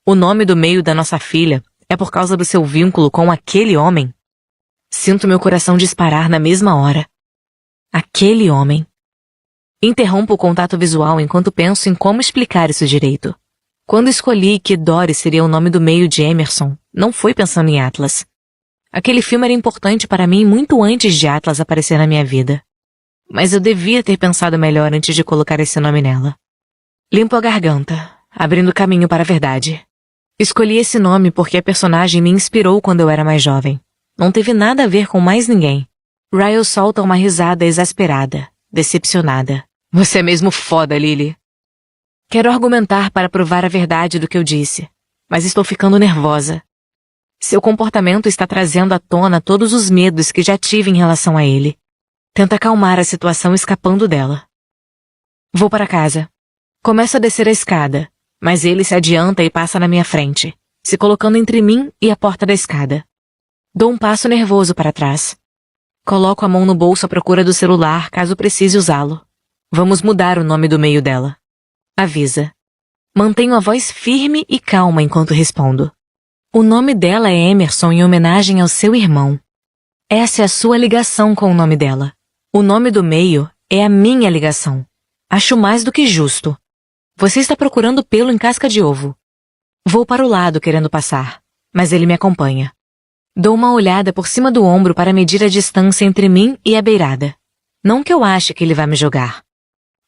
O nome do meio da nossa filha é por causa do seu vínculo com aquele homem? Sinto meu coração disparar na mesma hora. Aquele homem. Interrompo o contato visual enquanto penso em como explicar isso direito. Quando escolhi que Dory seria o nome do meio de Emerson, não foi pensando em Atlas. Aquele filme era importante para mim muito antes de Atlas aparecer na minha vida. Mas eu devia ter pensado melhor antes de colocar esse nome nela. Limpo a garganta, abrindo caminho para a verdade. Escolhi esse nome porque a personagem me inspirou quando eu era mais jovem. Não teve nada a ver com mais ninguém. Ryle solta uma risada exasperada, decepcionada. Você é mesmo foda, Lily. Quero argumentar para provar a verdade do que eu disse, mas estou ficando nervosa. Seu comportamento está trazendo à tona todos os medos que já tive em relação a ele. Tento acalmar a situação escapando dela. Vou para casa. Começo a descer a escada, mas ele se adianta e passa na minha frente, se colocando entre mim e a porta da escada. Dou um passo nervoso para trás. Coloco a mão no bolso à procura do celular caso precise usá-lo. Vamos mudar o nome do meio dela. Avisa. Mantenho a voz firme e calma enquanto respondo. O nome dela é Emerson em homenagem ao seu irmão. Essa é a sua ligação com o nome dela. O nome do meio é a minha ligação. Acho mais do que justo. Você está procurando pelo em casca de ovo. Vou para o lado querendo passar, mas ele me acompanha. Dou uma olhada por cima do ombro para medir a distância entre mim e a beirada. Não que eu ache que ele vai me jogar.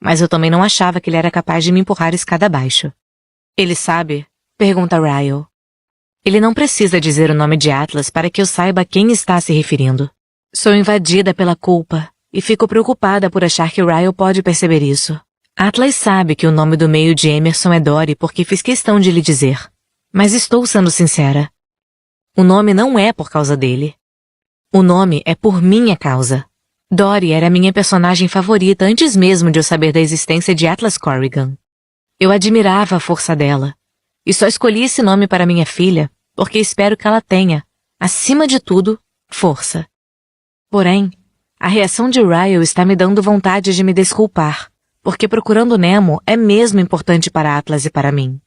Mas eu também não achava que ele era capaz de me empurrar escada abaixo. Ele sabe? Pergunta Ryle. Ele não precisa dizer o nome de Atlas para que eu saiba a quem está se referindo. Sou invadida pela culpa e fico preocupada por achar que Ryle pode perceber isso. Atlas sabe que o nome do meio de Emerson é Dory porque fiz questão de lhe dizer. Mas estou sendo sincera. O nome não é por causa dele. O nome é por minha causa. Dory era minha personagem favorita antes mesmo de eu saber da existência de Atlas Corrigan. Eu admirava a força dela. E só escolhi esse nome para minha filha porque espero que ela tenha, acima de tudo, força. Porém, a reação de Ryle está me dando vontade de me desculpar, porque procurando Nemo é mesmo importante para Atlas e para mim.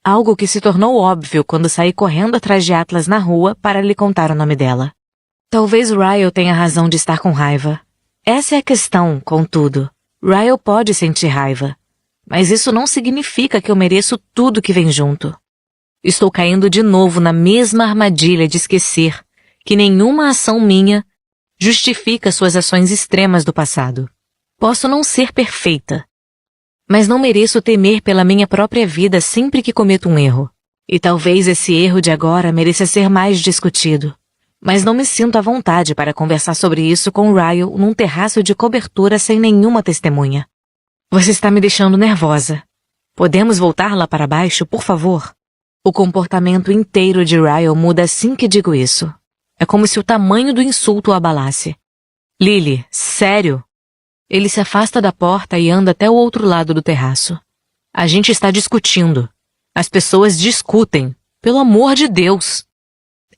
Algo que se tornou óbvio quando saí correndo atrás de Atlas na rua para lhe contar o nome dela. Talvez Ryle tenha razão de estar com raiva. Essa é a questão, contudo. Ryle pode sentir raiva, mas isso não significa que eu mereço tudo que vem junto. Estou caindo de novo na mesma armadilha de esquecer que nenhuma ação minha justifica suas ações extremas do passado. Posso não ser perfeita, mas não mereço temer pela minha própria vida sempre que cometo um erro. E talvez esse erro de agora mereça ser mais discutido. Mas não me sinto à vontade para conversar sobre isso com Ryle num terraço de cobertura sem nenhuma testemunha. Você está me deixando nervosa. Podemos voltar lá para baixo, por favor? O comportamento inteiro de Ryle muda assim que digo isso. É como se o tamanho do insulto o abalasse. Lily, sério? Ele se afasta da porta e anda até o outro lado do terraço. A gente está discutindo. As pessoas discutem. Pelo amor de Deus!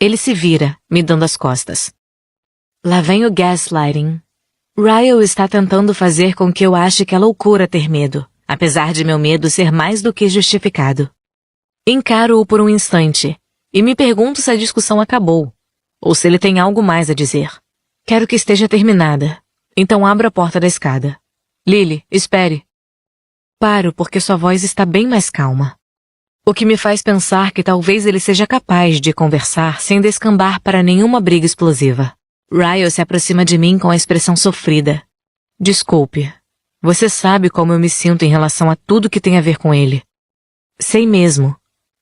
Ele se vira, me dando as costas. Lá vem o gaslighting. Ryle está tentando fazer com que eu ache que é loucura ter medo, apesar de meu medo ser mais do que justificado. Encaro-o por um instante e me pergunto se a discussão acabou, ou se ele tem algo mais a dizer. Quero que esteja terminada, então abro a porta da escada. Lily, espere. Paro porque sua voz está bem mais calma. O que me faz pensar que talvez ele seja capaz de conversar sem descambar para nenhuma briga explosiva. Ryle se aproxima de mim com a expressão sofrida. Desculpe, você sabe como eu me sinto em relação a tudo que tem a ver com ele. Sei mesmo.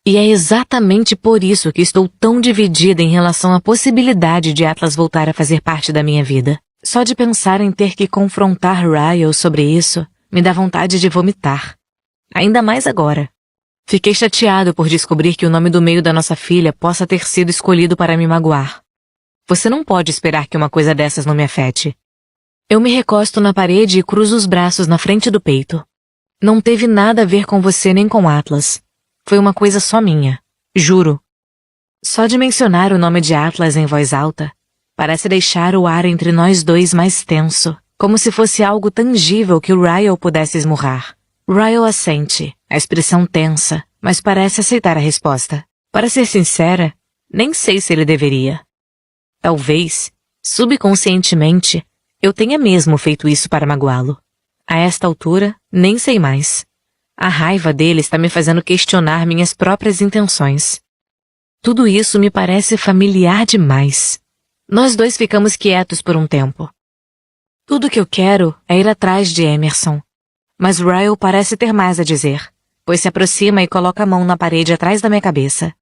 E é exatamente por isso que estou tão dividida em relação à possibilidade de Atlas voltar a fazer parte da minha vida. Só de pensar em ter que confrontar Ryle sobre isso, me dá vontade de vomitar. Ainda mais agora. Fiquei chateado por descobrir que o nome do meio da nossa filha possa ter sido escolhido para me magoar. Você não pode esperar que uma coisa dessas não me afete. Eu me recosto na parede e cruzo os braços na frente do peito. Não teve nada a ver com você nem com Atlas. Foi uma coisa só minha. Juro. Só de mencionar o nome de Atlas em voz alta, parece deixar o ar entre nós dois mais tenso, como se fosse algo tangível que o Ryle pudesse esmurrar. Ryle assente, a expressão tensa, mas parece aceitar a resposta. Para ser sincera, nem sei se ele deveria. Talvez, subconscientemente, eu tenha mesmo feito isso para magoá-lo. A esta altura, nem sei mais. A raiva dele está me fazendo questionar minhas próprias intenções. Tudo isso me parece familiar demais. Nós dois ficamos quietos por um tempo. Tudo que eu quero é ir atrás de Emerson. Mas Ryle parece ter mais a dizer, pois se aproxima e coloca a mão na parede atrás da minha cabeça.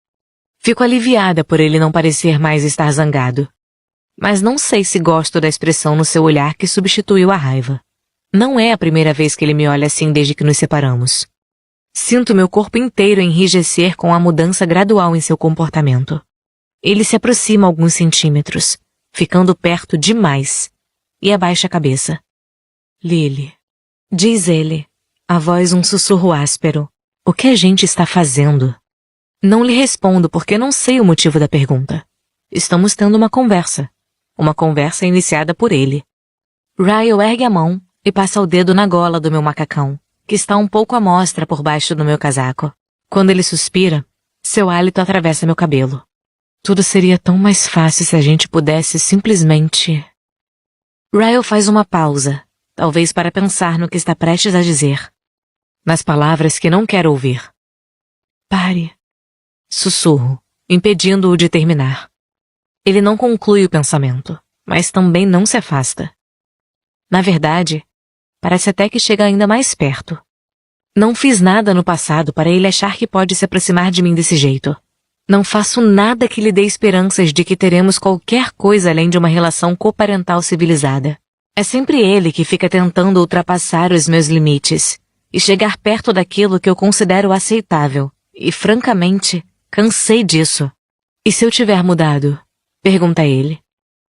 Fico aliviada por ele não parecer mais estar zangado. Mas não sei se gosto da expressão no seu olhar que substituiu a raiva. Não é a primeira vez que ele me olha assim desde que nos separamos. Sinto meu corpo inteiro enrijecer com a mudança gradual em seu comportamento. Ele se aproxima alguns centímetros, ficando perto demais, e abaixa a cabeça. Lily, diz ele, a voz um sussurro áspero. O que a gente está fazendo? Não lhe respondo porque não sei o motivo da pergunta. Estamos tendo uma conversa iniciada por ele. Ryle ergue a mão e passa o dedo na gola do meu macacão, que está um pouco à mostra por baixo do meu casaco. Quando ele suspira, seu hálito atravessa meu cabelo. Tudo seria tão mais fácil se a gente pudesse simplesmente... Ryle faz uma pausa, talvez para pensar no que está prestes a dizer. Nas palavras que não quero ouvir. Pare. Sussurro, impedindo-o de terminar. Ele não conclui o pensamento, mas também não se afasta. Na verdade, parece até que chega ainda mais perto. Não fiz nada no passado para ele achar que pode se aproximar de mim desse jeito. Não faço nada que lhe dê esperanças de que teremos qualquer coisa além de uma relação coparental civilizada. É sempre ele que fica tentando ultrapassar os meus limites e chegar perto daquilo que eu considero aceitável. E, francamente, Cansei disso. E se eu tiver mudado? Pergunta ele.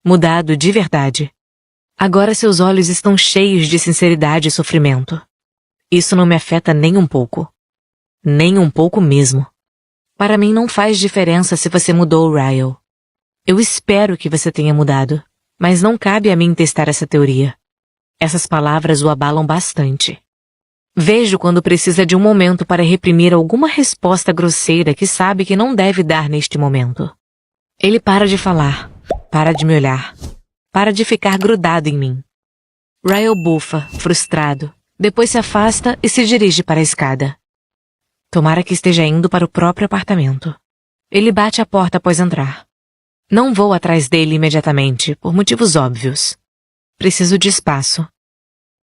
Mudado de verdade. Agora seus olhos estão cheios de sinceridade e sofrimento. Isso não me afeta nem um pouco. Nem um pouco mesmo. Para mim não faz diferença se você mudou, Ryle. Eu espero que você tenha mudado, mas não cabe a mim testar essa teoria. Essas palavras o abalam bastante. Vejo quando precisa de um momento para reprimir alguma resposta grosseira que sabe que não deve dar neste momento. Ele para de falar, para de me olhar, para de ficar grudado em mim. Ryle bufa, frustrado, depois se afasta e se dirige para a escada. Tomara que esteja indo para o próprio apartamento. Ele bate a porta após entrar. Não vou atrás dele imediatamente, por motivos óbvios. Preciso de espaço.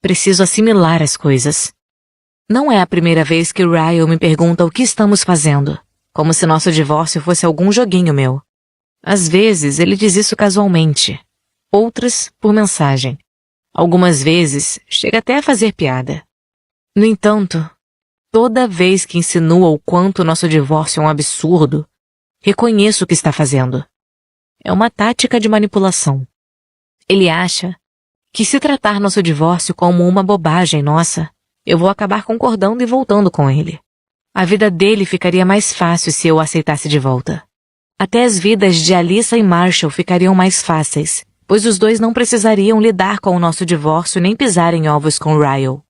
Preciso assimilar as coisas. Não é a primeira vez que Ryle me pergunta o que estamos fazendo, como se nosso divórcio fosse algum joguinho meu. Às vezes ele diz isso casualmente, outras por mensagem. Algumas vezes chega até a fazer piada. No entanto, toda vez que insinua o quanto nosso divórcio é um absurdo, reconheço o que está fazendo. É uma tática de manipulação. Ele acha que se tratar nosso divórcio como uma bobagem nossa, eu vou acabar concordando e voltando com ele. A vida dele ficaria mais fácil se eu o aceitasse de volta. Até as vidas de Alyssa e Marshall ficariam mais fáceis, pois os dois não precisariam lidar com o nosso divórcio nem pisar em ovos com Ryle.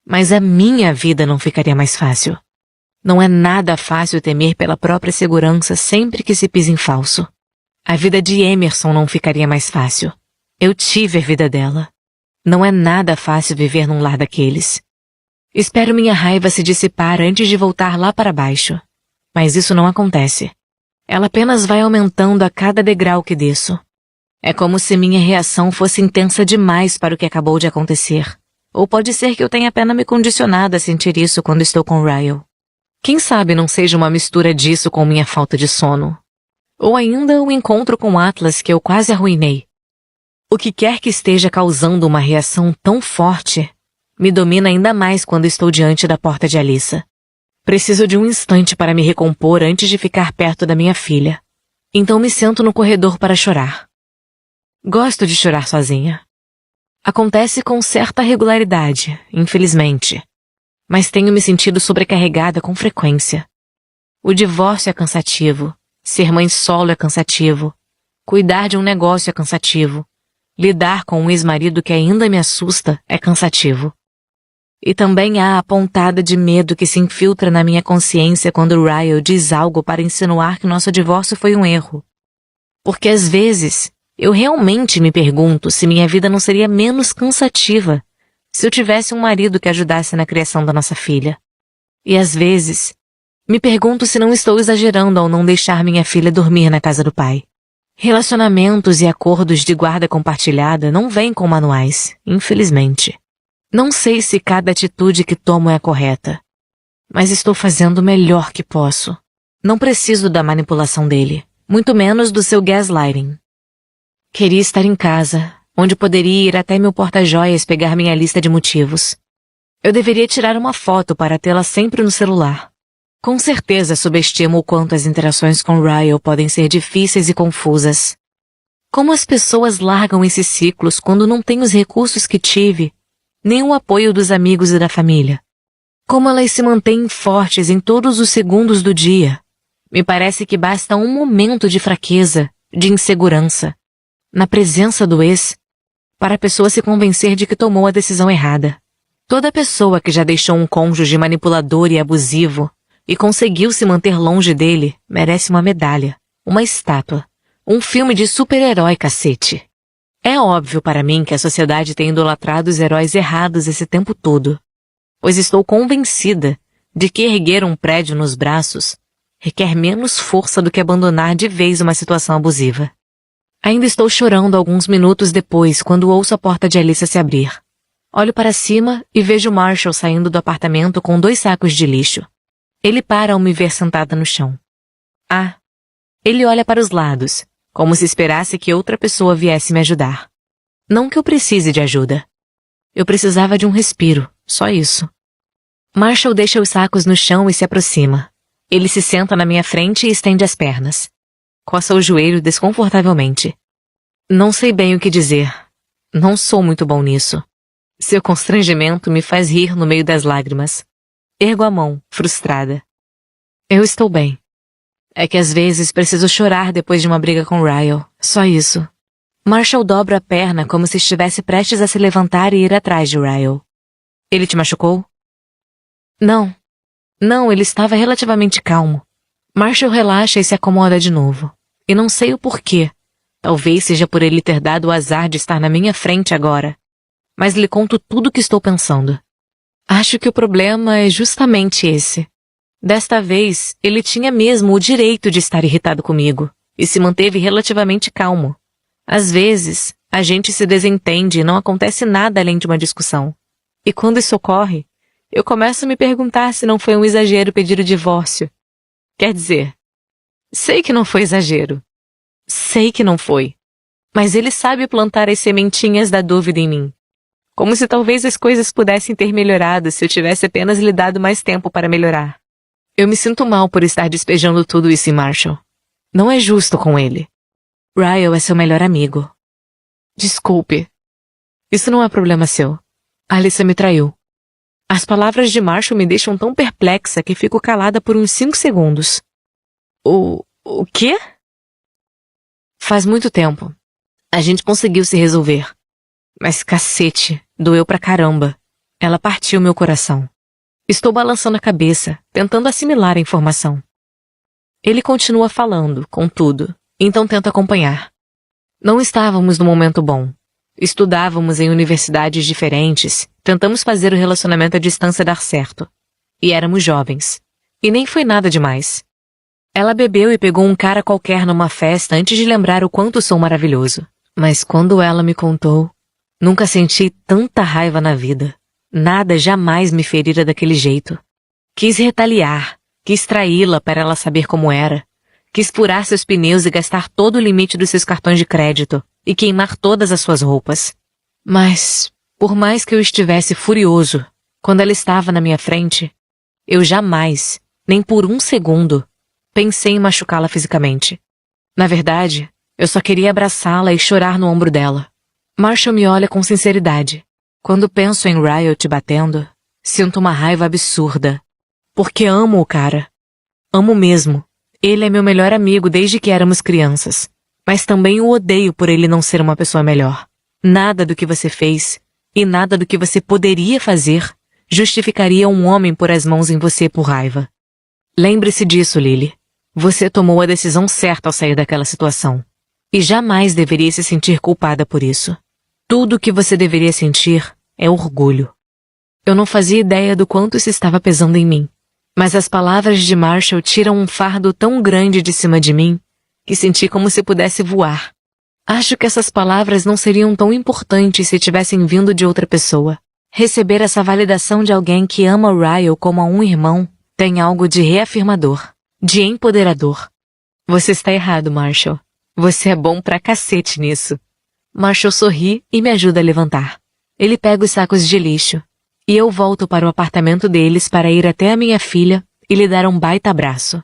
Mas a minha vida não ficaria mais fácil. Não é nada fácil temer pela própria segurança sempre que se pisa em falso. A vida de Emerson não ficaria mais fácil. Eu tive a vida dela. Não é nada fácil viver num lar daqueles. Espero minha raiva se dissipar antes de voltar lá para baixo. Mas isso não acontece. Ela apenas vai aumentando a cada degrau que desço. É como se minha reação fosse intensa demais para o que acabou de acontecer. Ou pode ser que eu tenha apenas me condicionado a sentir isso quando estou com Ryle. Quem sabe não seja uma mistura disso com minha falta de sono. Ou ainda o encontro com Atlas que eu quase arruinei. O que quer que esteja causando uma reação tão forte, me domina ainda mais quando estou diante da porta de Alyssa. Preciso de um instante para me recompor antes de ficar perto da minha filha. Então me sento no corredor para chorar. Gosto de chorar sozinha. Acontece com certa regularidade, infelizmente. Mas tenho me sentido sobrecarregada com frequência. O divórcio é cansativo. Ser mãe solo é cansativo. Cuidar de um negócio é cansativo. Lidar com um ex-marido que ainda me assusta é cansativo. E também há a pontada de medo que se infiltra na minha consciência quando Ryle diz algo para insinuar que nosso divórcio foi um erro. Porque às vezes, eu realmente me pergunto se minha vida não seria menos cansativa se eu tivesse um marido que ajudasse na criação da nossa filha. E às vezes, me pergunto se não estou exagerando ao não deixar minha filha dormir na casa do pai. Relacionamentos e acordos de guarda compartilhada não vêm com manuais, infelizmente. Não sei se cada atitude que tomo é a correta, mas estou fazendo o melhor que posso. Não preciso da manipulação dele, muito menos do seu gaslighting. Queria estar em casa, onde poderia ir até meu porta-joias pegar minha lista de motivos. Eu deveria tirar uma foto para tê-la sempre no celular. Com certeza subestimo o quanto as interações com Ryle podem ser difíceis e confusas. Como as pessoas largam esses ciclos quando não têm os recursos que tive, nem o apoio dos amigos e da família. Como elas se mantêm fortes em todos os segundos do dia. Me parece que basta um momento de fraqueza, de insegurança, na presença do ex, para a pessoa se convencer de que tomou a decisão errada. Toda pessoa que já deixou um cônjuge manipulador e abusivo e conseguiu se manter longe dele merece uma medalha, uma estátua, um filme de super-herói, cacete. É óbvio para mim que a sociedade tem idolatrado os heróis errados esse tempo todo, pois estou convencida de que erguer um prédio nos braços requer menos força do que abandonar de vez uma situação abusiva. Ainda estou chorando alguns minutos depois quando ouço a porta de Alyssa se abrir. Olho para cima e vejo Marshall saindo do apartamento com 2 sacos de lixo. Ele para ao me ver sentada no chão. Ele olha para os lados, como se esperasse que outra pessoa viesse me ajudar. Não que eu precise de ajuda. Eu precisava de um respiro, só isso. Marshall deixa os sacos no chão e se aproxima. Ele se senta na minha frente e estende as pernas. Coça o joelho desconfortavelmente. Não sei bem o que dizer. Não sou muito bom nisso. Seu constrangimento me faz rir no meio das lágrimas. Ergo a mão, frustrada. Eu estou bem. É que às vezes preciso chorar depois de uma briga com Ryle. Só isso. Marshall dobra a perna como se estivesse prestes a se levantar e ir atrás de Ryle. Ele te machucou? Não. Não, ele estava relativamente calmo. Marshall relaxa e se acomoda de novo. E não sei o porquê. Talvez seja por ele ter dado o azar de estar na minha frente agora. Mas lhe conto tudo o que estou pensando. Acho que o problema é justamente esse. Desta vez, ele tinha mesmo o direito de estar irritado comigo, e se manteve relativamente calmo. Às vezes, a gente se desentende e não acontece nada além de uma discussão. E quando isso ocorre, eu começo a me perguntar se não foi um exagero pedir o divórcio. Quer dizer, sei que não foi exagero. Sei que não foi. Mas ele sabe plantar as sementinhas da dúvida em mim. Como se talvez as coisas pudessem ter melhorado se eu tivesse apenas lhe dado mais tempo para melhorar. Eu me sinto mal por estar despejando tudo isso em Marshall. Não é justo com ele. Ryle é seu melhor amigo. Desculpe. Isso não é problema seu. Alyssa me traiu. As palavras de Marshall me deixam tão perplexa que fico calada por uns 5 segundos. O quê? Faz muito tempo. A gente conseguiu se resolver. Mas cacete, doeu pra caramba. Ela partiu meu coração. Estou balançando a cabeça, tentando assimilar a informação. Ele continua falando, contudo, então tento acompanhar. Não estávamos num momento bom. Estudávamos em universidades diferentes, tentamos fazer o relacionamento à distância dar certo. E éramos jovens. E nem foi nada demais. Ela bebeu e pegou um cara qualquer numa festa antes de lembrar o quanto sou maravilhoso. Mas quando ela me contou, nunca senti tanta raiva na vida. Nada jamais me ferira daquele jeito. Quis retaliar, quis traí-la para ela saber como era. Quis furar seus pneus e gastar todo o limite dos seus cartões de crédito e queimar todas as suas roupas. Mas, por mais que eu estivesse furioso, quando ela estava na minha frente, eu jamais, nem por um segundo, pensei em machucá-la fisicamente. Na verdade, eu só queria abraçá-la e chorar no ombro dela. Marshall me olha com sinceridade. Quando penso em Ryle te batendo, sinto uma raiva absurda. Porque amo o cara. Amo mesmo. Ele é meu melhor amigo desde que éramos crianças. Mas também o odeio por ele não ser uma pessoa melhor. Nada do que você fez, e nada do que você poderia fazer, justificaria um homem pôr as mãos em você por raiva. Lembre-se disso, Lily. Você tomou a decisão certa ao sair daquela situação. E jamais deveria se sentir culpada por isso. Tudo o que você deveria sentir é orgulho. Eu não fazia ideia do quanto isso estava pesando em mim. Mas as palavras de Marshall tiram um fardo tão grande de cima de mim que senti como se pudesse voar. Acho que essas palavras não seriam tão importantes se tivessem vindo de outra pessoa. Receber essa validação de alguém que ama Ryle como a um irmão tem algo de reafirmador, de empoderador. Você está errado, Marshall. Você é bom pra cacete nisso. Marshall sorri e me ajuda a levantar. Ele pega os sacos de lixo, e eu volto para o apartamento deles para ir até a minha filha e lhe dar um baita abraço.